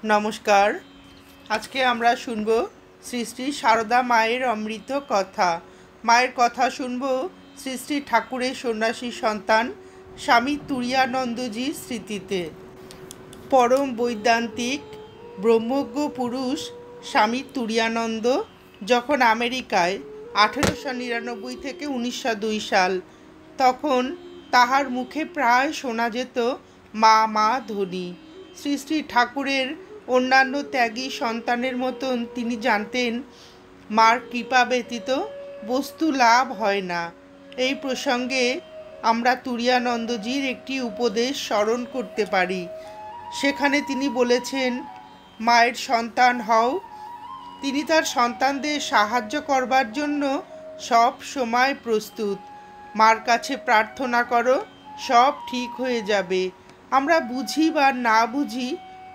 নমস্কার। আজকে আমরা শুনব শ্রী শ্রী সারদা মায়ের অমৃত কথা। মায়ের কথা শুনব শ্রী শ্রী ঠাকুরের সন্ন্যাসী সন্তান স্বামী তুরীয়ানন্দজির স্মৃতিতে। পরম বৈদান্তিক ব্রহ্মজ্ঞ পুরুষ স্বামী তুরীয়ানন্দ যখন আমেরিকায় 1899 থেকে 1902 সাল, তখন তাহার মুখে প্রায় শোনা যেত মা মা ধ্বনি। শ্রী শ্রী ঠাকুরের অন্যান্য ত্যাগী সন্তানের মতন তিনি জানতেন মার কৃপা ব্যতীত বস্তু লাভ হয় না। এই প্রসঙ্গে আমরা তুরীয়ানন্দজির একটি উপদেশ স্মরণ করতে পারি। সেখানে তিনি বলেছেন, মায়ের সন্তান হও। তিনি তার সন্তানদের সাহায্য করবার জন্য সব সময় প্রস্তুত। মার কাছে প্রার্থনা করো, সব ঠিক হয়ে যাবে। আমরা বুঝি বা না বুঝি,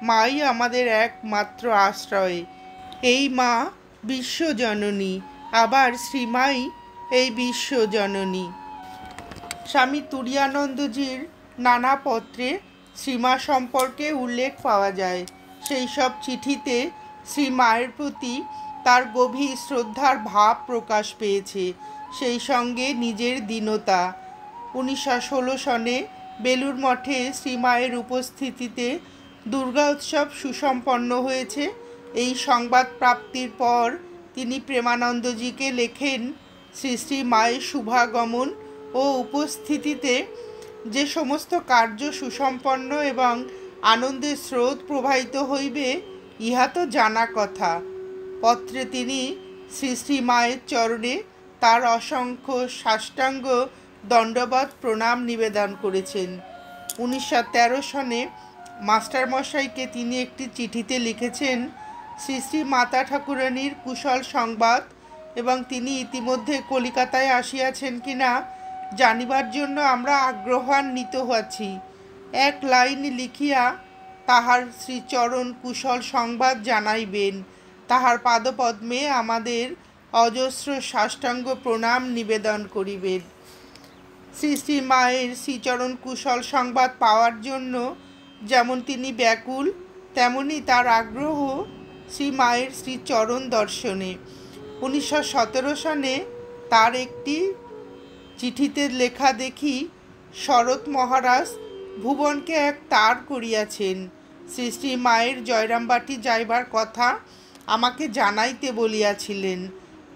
মাই আমাদের একমাত্র আশ্রয়। এই মা বিশ্বজননী, আবার শ্রীমাই এই বিশ্বজননী। স্বামী তুরীয়ানন্দজির নানা পত্রে শ্রীমা সম্পর্কে উল্লেখ পাওয়া যায়। সেই সব চিঠিতে শ্রীমায়ের প্রতি তার গভীর শ্রদ্ধার ভাব প্রকাশ পেয়েছে, সেই সঙ্গে নিজের দীনতা। 1916 সনে বেলুড় মঠে শ্রীমায়ের উপস্থিতিতে দুর্গা উৎসব সুসম্পন্ন হয়েছে। এই সংবাদ প্রাপ্তির পর তিনি প্রেমানন্দজিকে লেখেন, শ্রী শ্রী মায়ের শুভাগমন ও উপস্থিতিতে যে সমস্ত কার্য সুসম্পন্ন এবং আনন্দের স্রোত প্রবাহিত হইবে, ইহা তো জানা কথা। পত্রে তিনি শ্রী শ্রী মায়ের চরণে তার অসংখ্য সাষ্টাঙ্গ দণ্ডবৎ প্রণাম নিবেদন করেছেন। 1913 সনে মাস্টারমশাইকে তিনি একটি চিঠিতে লিখেছেন, শ্রী শ্রী মাতা ঠাকুরানীর কুশল সংবাদ এবং তিনি ইতিমধ্যে কলিকাতায় আসিয়াছেন কিনা জানিবার জন্য আমরা আগ্রহান্বিত আছি। এক লাইন লিখিয়া তাহার শ্রীচরণ কুশল সংবাদ জানাইবেন। তাহার পাদপদ্মে আমাদের অজস্র সাষ্টাঙ্গ প্রণাম নিবেদন করিবেন। শ্রী শ্রী মায়ের শ্রীচরণ কুশল সংবাদ পাওয়ার জন্য যেমন তিনি ব্যাকুল, তেমনি তার আগ্রহ শ্রী মায়ের শ্রীচরণ দর্শনে। 1917 সনে তার একটি চিঠিতে লেখা দেখি, শরৎ মহারাজ ভুবনকে এক তার করিয়াছেন। শ্রী শ্রী মায়ের জয়রামবাটি যাইবার কথা আমাকে জানাইতে বলিয়াছিলেন।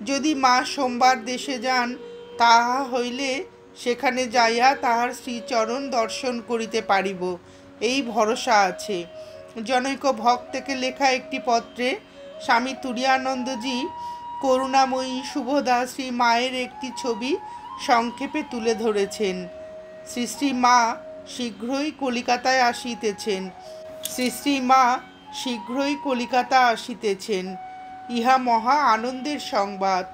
যদি মা সোমবার দেশে যান, তাহা হইলে সেখানে যাইয়া তাহার শ্রীচরণ দর্শন করিতে পারিব, এই ভরসা আছে। জনৈক ভক্তকে লেখা একটি পত্রে স্বামী তুরীয়ানন্দজি করুণাময়ী শুভদা শ্রী মায়ের একটি ছবি সংক্ষেপে তুলে ধরেছেন। শ্রী শ্রী মা শীঘ্রই কলিকাতায় আসিতেছেন। শ্রী শ্রী মা শীঘ্রই কলিকাতা আসিতেছেন, ইহা মহা আনন্দের সংবাদ।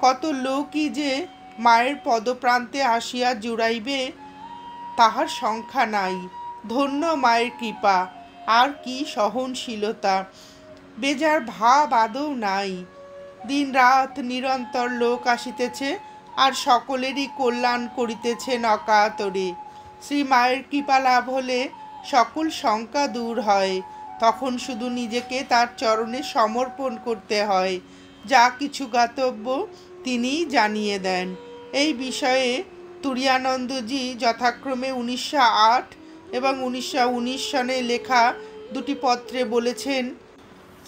কত লোকই যে মায়ের পদপ্রান্তে আসিয়া জুড়াইবে, তাহার সংখ্যা নাই। ধন্য মায়ের কৃপা, আর কি সহনশীলতা! বেজার ভাব আদৌ নাই। দিন রাত নিরন্তর লোক আসিতেছে, আর সকলেরই কল্যাণ করিতেছেন অকাতরে। শ্রী মায়ের কৃপা লাভ হলে সকল শঙ্কা দূর হয়। তখন শুধু নিজেকে তার চরণে সমর্পণ করতে হয়। যা কিছু জ্ঞাতব্য তিনিই জানিয়ে দেন। এই বিষয়ে তুরীয়ানন্দজি যথাক্রমে 1908 এবং 1919 সনে লেখা দুটি পত্রে বলেছেন,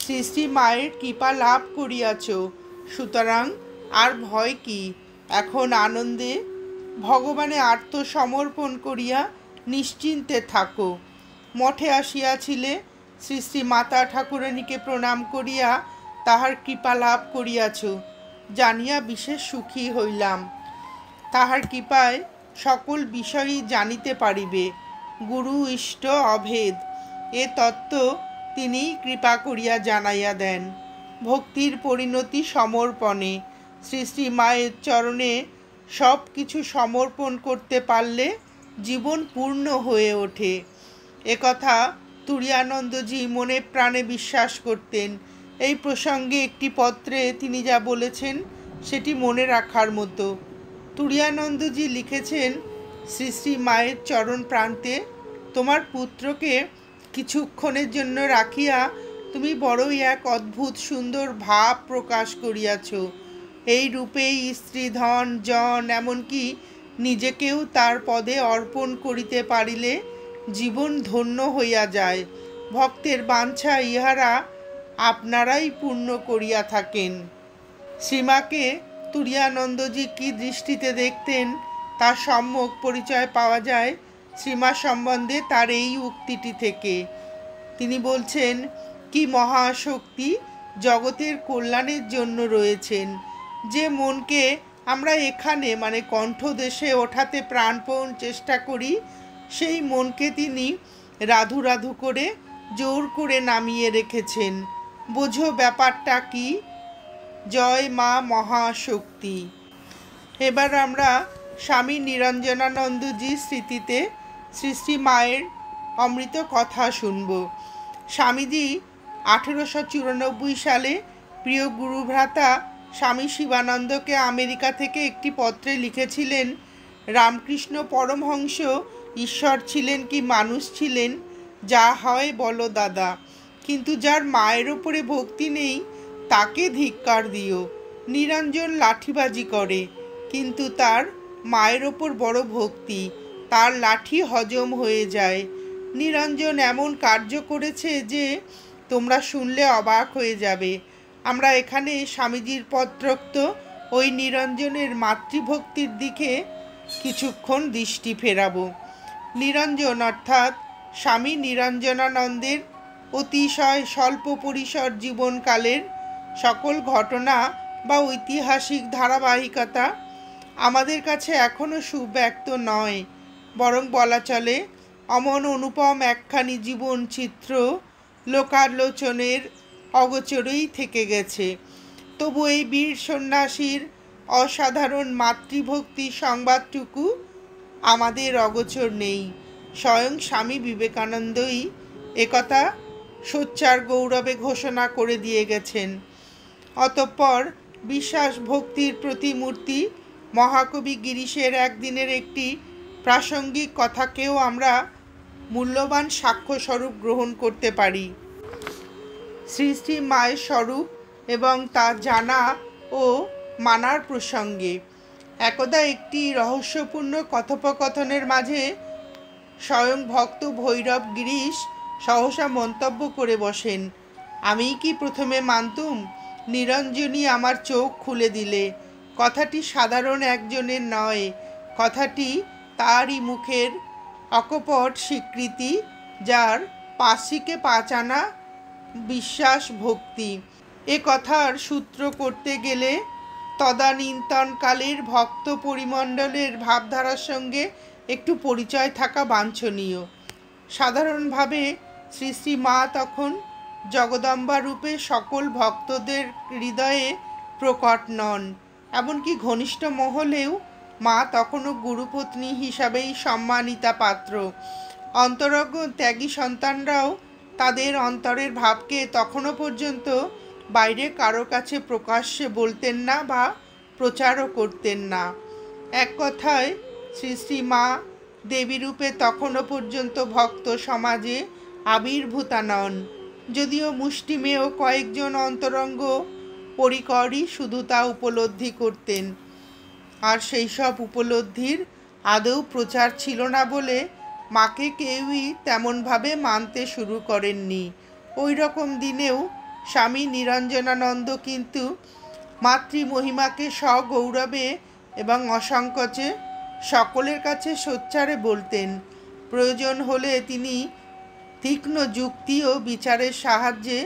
শ্রী শ্রী মায়ের কৃপা লাভ করিয়াছ, সুতরাং আর ভয় কি? এখন আনন্দে ভগবানে আত্মসমর্পণ করিয়া নিশ্চিন্তে থাকো। মঠে আসিয়াছিলে, শ্রী শ্রী মাতা ঠাকুরানীকে প্রণাম করিয়া তাহার কৃপা লাভ করিয়াছ, জানিয়া বিশেষ সুখী হইলাম। তাহার কৃপায় সকল বিষয়ই জানিতে পারিবে। গুরু ইষ্ট অভেদ, এ তত্ত্ব তিনিই কৃপা করিয়া জানাইয়া দেন। ভক্তির পরিণতি সমর্পণে। শ্রী শ্রী মায়ের চরণে সব কিছু সমর্পণ করতে পারলে জীবন পূর্ণ হয়ে ওঠে। একথা তুরীয়ানন্দজি মনে প্রাণে বিশ্বাস করতেন। এই প্রসঙ্গে একটি পত্রে তিনি যা বলেছেন সেটি মনে রাখার মতো। তুরীয়ানন্দজি লিখেছেন, শ্রী শ্রী মায়ের চরণ প্রান্তে তোমার পুত্রকে কিছুক্ষণের জন্য রাখিয়া তুমি বড়ই এক অদ্ভুত সুন্দর ভাব প্রকাশ করিয়াছ। এই রূপেই স্ত্রী, ধন, জন, এমনকি নিজেকেও তার পদে অর্পণ করিতে পারিলে জীবন ধন্য হইয়া যায়। ভক্তের বাঞ্ছা ইহারা আপনারাই পূর্ণ করিয়া থাকেন। শ্রীমাকে তুরীয়ানন্দজি কি দৃষ্টিতে দেখতেন তার সম্যক পরিচয় পাওয়া যায় শ্রীমা সম্বন্ধে তার এই উক্তিটি থেকে। তিনি বলছেন, কি মহাশক্তি জগতের কল্যাণের জন্য রয়েছেন। যে মনকে আমরা এখানে মানে কণ্ঠদেশে ওঠাতে প্রাণপণ চেষ্টা করি, সেই মনকে তিনি রাধু রাধু করে জোর করে নামিয়ে রেখেছেন। বোঝো ব্যাপারটা কি। জয় মা মহাশক্তি। এবার আমরা স্বামী নিরঞ্জনানন্দজির স্মৃতিতে শ্রী শ্রী মায়ের অমৃত কথা শুনব। স্বামীজি 1894 সালে প্রিয় গুরুভ্রাতা স্বামী শিবানন্দকে আমেরিকা থেকে একটি পত্রে লিখেছিলেন, রামকৃষ্ণ পরমহংস ঈশ্বর ছিলেন কি মানুষ ছিলেন, যা হয় বলো দাদা, কিন্তু যার মায়ের ওপরে ভক্তি নেই তাকে ধিক্কার দিও। নিরঞ্জন লাঠিবাজি করে, কিন্তু তার মায়ের ওপর বড় ভক্তি, তার লাঠি হজম হয়ে যায়। নিরঞ্জন এমন কার্য করেছে যে তোমরা শুনলে অবাক হয়ে যাবে। আমরা এখানে স্বামীজির পত্রোক্ত ওই নিরঞ্জনের মাতৃভক্তির দিকে কিছুক্ষণ দৃষ্টি ফেরাব। নিরঞ্জন অর্থাৎ স্বামী নিরঞ্জনানন্দের অতিশয় স্বল্প পরিসর জীবনকালের সকল ঘটনা বা ঐতিহাসিক ধারাবাহিকতা আমাদের কাছে এখনও সুব্যক্ত নয়, বরং বলা চলে অমন অনুপম একখানি জীবন চিত্র লোকালোচনের অগোচরেই থেকে গেছে। তবু এই বীর সন্ন্যাসীর অসাধারণ মাতৃভক্তি সংবাদটুকু আমাদের অগোচর নেই। স্বয়ং স্বামী বিবেকানন্দই একথা সোচ্চার গৌরবে ঘোষণা করে দিয়ে গেছেন। অতঃপর বিশ্বাস ভক্তির প্রতিমূর্তি মহাকবি গিরিশের একদিনের একটি প্রাসঙ্গিক কথাকেও আমরা মূল্যবান সাক্ষ্যস্বরূপ গ্রহণ করতে পারি। শ্রী শ্রী মায়ের স্বরূপ এবং তা জানা ও মানার প্রসঙ্গে একদা একটি রহস্যপূর্ণ কথোপকথনের মাঝে স্বয়ং ভক্ত ভৈরব গিরিশ সহসা মন্তব্য করে বসেন, আমি কি প্রথমে মানতুম, নিরঞ্জনী আমার চোখ খুলে দিলে। কথাটি সাধারণ একজনের নয়, কথাটি তারই মুখের অকপট স্বীকৃতি, যার পাশিকে পাচানা বিশ্বাস ভক্তি। এ কথার সূত্র করতে গেলে তদানীন্তনকালের ভক্ত পরিমণ্ডলের ভাবধারার সঙ্গে একটু পরিচয় থাকা বাঞ্ছনীয়। সাধারণভাবে শ্রী শ্রী মা তখন জগদম্বা রূপে সকল ভক্তদের হৃদয়ে প্রকট নন, এমনকি ঘনিষ্ঠ মহলেও মা তখনও গুরুপত্নী হিসাবেই সম্মানিতা পাত্র। অন্তরঙ্গ ত্যাগী সন্তানরাও তাদের অন্তরের ভাবকে তখনও পর্যন্ত বাইরে কারো কাছে প্রকাশ্যে বলতেন না বা প্রচারও করতেন না। এক কথায় শ্রী শ্রী মা দেবীরূপে তখনও পর্যন্ত ভক্ত সমাজে আবির্ভূতা নন, যদিও মুষ্টিমেয় কয়েকজন অন্তরঙ্গ পরিকরই শুধু তা উপলব্ধি করতেন। আর সেই সব উপলব্ধির আদৌ প্রচার ছিল না বলে মাকে কেউই তেমনভাবে মানতে শুরু করেননি। ওই রকম দিনেও স্বামী নিরঞ্জনানন্দ কিন্তু মাতৃমহিমাকে সগৌরবে এবং অসংকোচে সকলের কাছে সোচ্চারে বলতেন। প্রয়োজন হলে তিনি তীক্ষ্ণ যুক্তি ও বিচারের সাহায্যে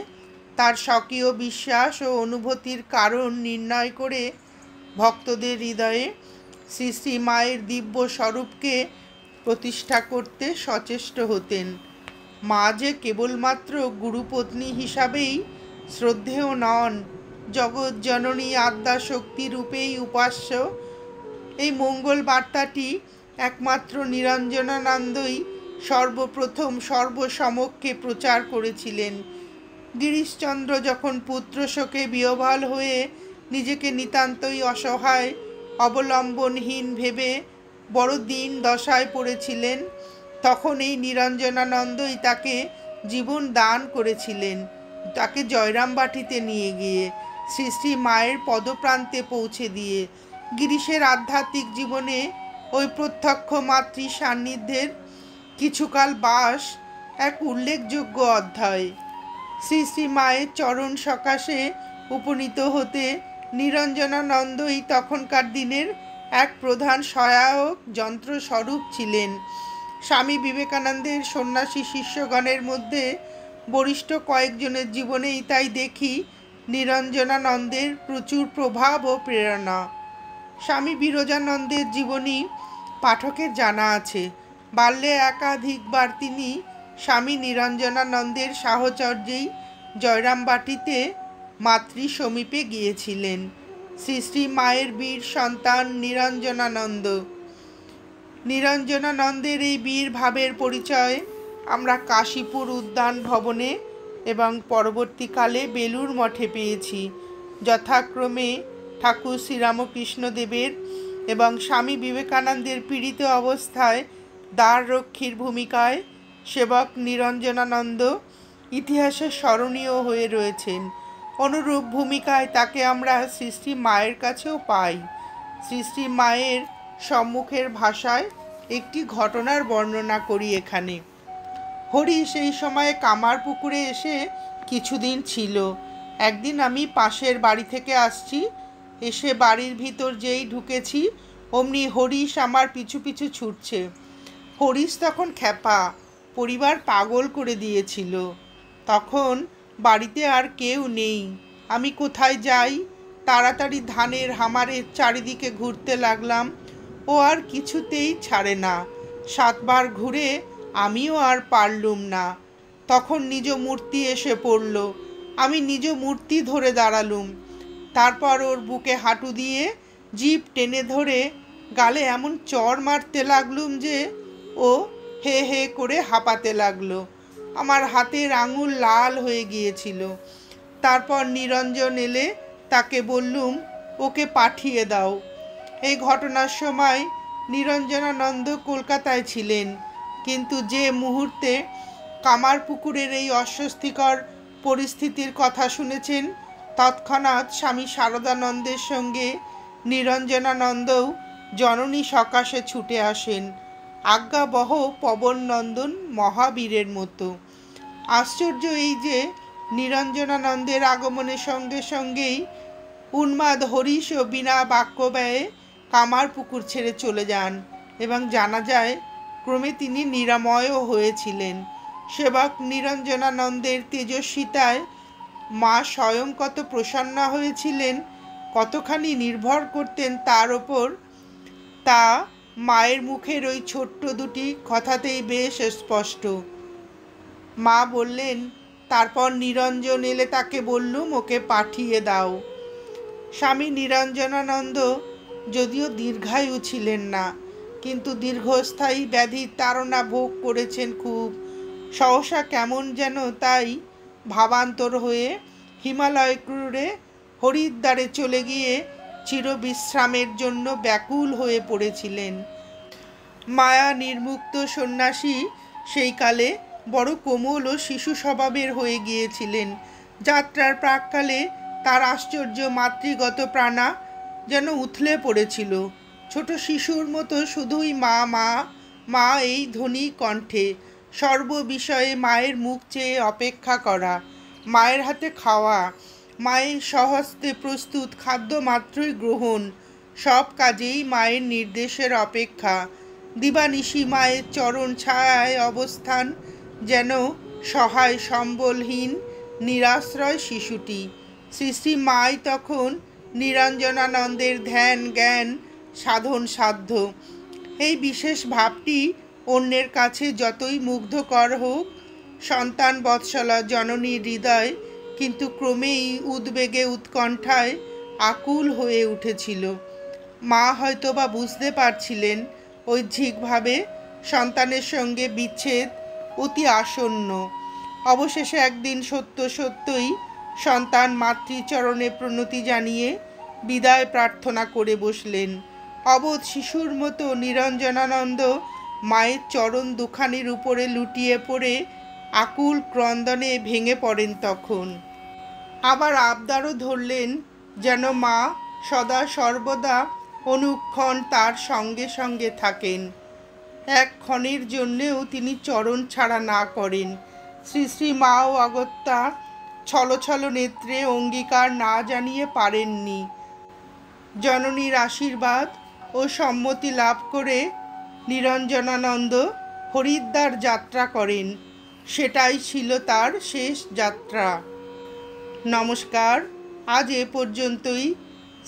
তার স্বকীয় বিশ্বাস ও অনুভূতির কারণ নির্ণয় করে ভক্তদের হৃদয়ে শ্রী শ্রী মায়ের দিব্য স্বরূপকে প্রতিষ্ঠা করতে সচেষ্ট হতেন। মা যে কেবলমাত্র গুরুপত্নী হিসাবেই শ্রদ্ধেয় নন, জগৎজননী আদ্যাশক্তি রূপেই উপাস্য, এই মঙ্গল বার্তাটি একমাত্র নিরঞ্জনানন্দই সর্বপ্রথম সর্বসমক্ষে প্রচার করেছিলেন। গিরিশচন্দ্র যখন পুত্রশোকে বিহ্বল হয়ে নিজেকে নিতান্তই অসহায় অবলম্বনহীন ভেবে বড় দীন দশায় পড়েছিলেন, তখন এই নিরঞ্জনানন্দই তাকে জীবন দান করেছিলেন। তাকে জয়রামবাটিতে নিয়ে গিয়ে শ্রী শ্রী মায়ের পদপ্রান্তে পৌঁছে দিয়ে গিরিশের আধ্যাত্মিক জীবনে ওই প্রত্যক্ষ মাতৃ সান্নিধ্যের কিছুকাল বাস এক উল্লেখযোগ্য অধ্যায়। শ্রী শ্রী মায়ের চরণ সকাশে উপনীত হতে নিরঞ্জনানন্দই তখনকার দিনের এক প্রধান সহায়ক যন্ত্রস্বরূপ ছিলেন। স্বামী বিবেকানন্দের সন্ন্যাসী শিষ্যগণের মধ্যে বরিষ্ঠ কয়েকজনের জীবনেই তাই দেখি নিরঞ্জনানন্দের প্রচুর প্রভাব ও প্রেরণা। স্বামী বিরজানন্দের জীবনী পাঠকের জানা আছে। বাল্যে একাধিকবার তিনি স্বামী নিরঞ্জনানন্দের সাহচর্যেই জয়রামবাটিতে মাতৃ সমীপে গিয়েছিলেন। শ্রী শ্রী মায়ের বীর সন্তান নিরঞ্জনানন্দ। নিরঞ্জনানন্দের এই বীর ভাবের পরিচয় আমরা কাশীপুর উদ্যান ভবনে এবং পরবর্তীকালে বেলুর মঠে পেয়েছি। যথাক্রমে ঠাকুর শ্রীরামকৃষ্ণদেবের এবং স্বামী বিবেকানন্দের পীড়িত অবস্থায় দ্বাররক্ষীর ভূমিকায় সেবক নিরঞ্জনানন্দ ইতিহাসে স্মরণীয় হয়ে রয়েছেন। অনুরূপ ভূমিকায় তাকে আমরা শ্রী শ্রী মায়ের কাছেও পাই। শ্রী শ্রী মায়ের সম্মুখের ভাষায় একটি ঘটনার বর্ণনা করি এখানে। হরি সেই সময়ে কামারপুকুরে এসে কিছুদিন ছিল। একদিন আমি পাশের বাড়ি থেকে আসছি, এসে বাড়ির ভিতর যেই ঢুকেছি অমনি হরিশ আমার পিছু পিছু ছুটছে। হরিশ তখন খ্যাপা, পরিবার পাগল করে দিয়েছিল। তখন বাড়িতে আর কেউ নেই। আমি কোথায় যাই তাড়াতাড়ি ধানের হামারের চারিদিকে ঘুরতে লাগলাম। ও আর কিছুতেই ছাড়ে না। 7 বার ঘুরে আমিও আর পারলুম না। তখন নিজ মূর্তি এসে পড়ল। আমি নিজ মূর্তি ধরে দাঁড়ালুম। তারপর ওর বুকে হাঁটু দিয়ে জিভ টেনে ধরে গালে এমন চড় মারতে লাগলুম যে ও হে হে করে হাঁপাতে লাগলো। আমার হাতের আঙুল লাল হয়ে গিয়েছিল। তারপর নিরঞ্জন এলে তাকে বললুম ওকে পাঠিয়ে দাও। এই ঘটনার সময় নিরঞ্জনানন্দ কলকাতায় ছিলেন, কিন্তু যে মুহূর্তে কামারপুকুরের এই অস্বস্তিকর পরিস্থিতির কথা শুনেছেন তৎক্ষণাৎ স্বামী শারদানন্দের সঙ্গে নিরঞ্জনানন্দও জননী সকাশে ছুটে আসেন, আজ্ঞাবহ পবননন্দন মহাবীরের মতো। আশ্চর্য এই যে নিরঞ্জনানন্দের আগমনের সঙ্গে সঙ্গেই উন্মাদ হরিশও বিনা বাক্য ব্যয়ে কামারপুকুর ছেড়ে চলে যান এবং জানা যায় ক্রমে তিনি নিরাময়ও হয়েছিলেন। সেবক নিরঞ্জনানন্দের তেজস্বিতায় মা স্বয়ং কত প্রসন্না হয়েছিলেন, কতখানি নির্ভর করতেন তার ওপর, তা মায়ের মুখের ওই ছোট্ট দুটি কথাতেই বেশ স্পষ্ট। মা বললেন, তারপর নিরঞ্জন এলে তাকে বললুম ওকে পাঠিয়ে দাও। স্বামী নিরঞ্জনানন্দ যদিও দীর্ঘায়ু ছিলেন না, কিন্তু দীর্ঘস্থায়ী ব্যাধির তাড়না ভোগ করেছেন খুব। সহসা কেমন যেন তাই ভাবান্তর হয়ে হিমালয় ক্রুরে হরিদ্বারে চলে গিয়ে চিরবিশ্রামের জন্য ব্যাকুল হয়ে পড়েছিলেন। মায়া নির্মুক্ত সন্ন্যাসী সেই কালে বড় কোমল ও শিশু স্বভাবের হয়ে গিয়েছিলেন। যাত্রার প্রাক্কালে তার আশ্চর্য মাতৃগত প্রাণা যেন উথলে পড়েছিল। ছোট শিশুর মতো শুধুই মা মা মা এই ধ্বনি কণ্ঠে, সর্ববিষয়ে মায়ের মুখ চেয়ে অপেক্ষা করা, মায়ের হাতে খাওয়া, মায়ের স্বহস্তে প্রস্তুত খাদ্য মাত্রই গ্রহণ, সব কাজেই মায়ের নির্দেশের অপেক্ষা। দিবানিশি মায়ের চরণ ছায়ায় অবস্থান, যেন সহায় সম্বলহীন নিরাশ্রয় শিশুটি। শ্রী শ্রী মাই তখন নিরঞ্জনানন্দের ধ্যান জ্ঞান সাধন সাধ্য। এই বিশেষ ভাবটি অন্যের কাছে যতই মুগ্ধকর হোক, সন্তান বৎসলা জননীর হৃদয় কিন্তু ক্রমেই উদ্বেগে উৎকণ্ঠায় আকুল হয়ে উঠেছিল। মা হয়তোবা বুঝতে পারছিলেন ঐচ্ছিকভাবে সন্তানের সঙ্গে বিচ্ছেদ অতি আসন্ন। অবশেষে একদিন সত্য সত্যই সন্তান মাতৃচরণে প্রণতি জানিয়ে বিদায় প্রার্থনা করে বসলেন। অবোধ শিশুর মতো নিরঞ্জনানন্দ মায়ের চরণ দুখানির উপরে লুটিয়ে পড়ে আকুল ক্রন্দনে ভেঙে পড়েন তখন। আবার আবদারও ধরলেন যেন মা সদা সর্বদা অনুক্ষণ তার সঙ্গে সঙ্গে থাকেন, এক ক্ষণের জন্যেও তিনি চরণ ছাড়া না করেন। শ্রী শ্রী মাও অগত্যা ছলছল নেত্রে অঙ্গীকার না জানিয়ে পারেননি। জননীর আশীর্বাদ ও সম্মতি লাভ করে নিরঞ্জনানন্দ হরিদ্বার যাত্রা করেন। সেটাই ছিল তার শেষ যাত্রা। নমস্কার, আজ এ পর্যন্তই।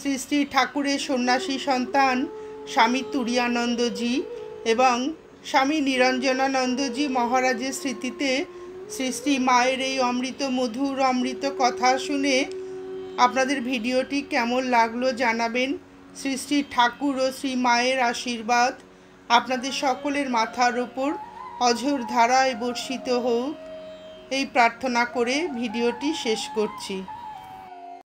শ্রী শ্রী ঠাকুরের সন্ন্যাসী সন্তান স্বামী তুরীয়ানন্দজি এবং স্বামী নিরঞ্জনানন্দজি মহারাজের স্মৃতিতে শ্রী শ্রী মায়ের এই অমৃত মধুর অমৃত কথা শুনে আপনাদের ভিডিওটি কেমন লাগলো জানাবেন। শ্রী শ্রী ঠাকুর ও শ্রী মায়ের আশীর্বাদ আপনাদের সকলের মাথার উপর অঝোর ধারায় বর্ষিত হোক, এই প্রার্থনা করে ভিডিওটি শেষ করছি।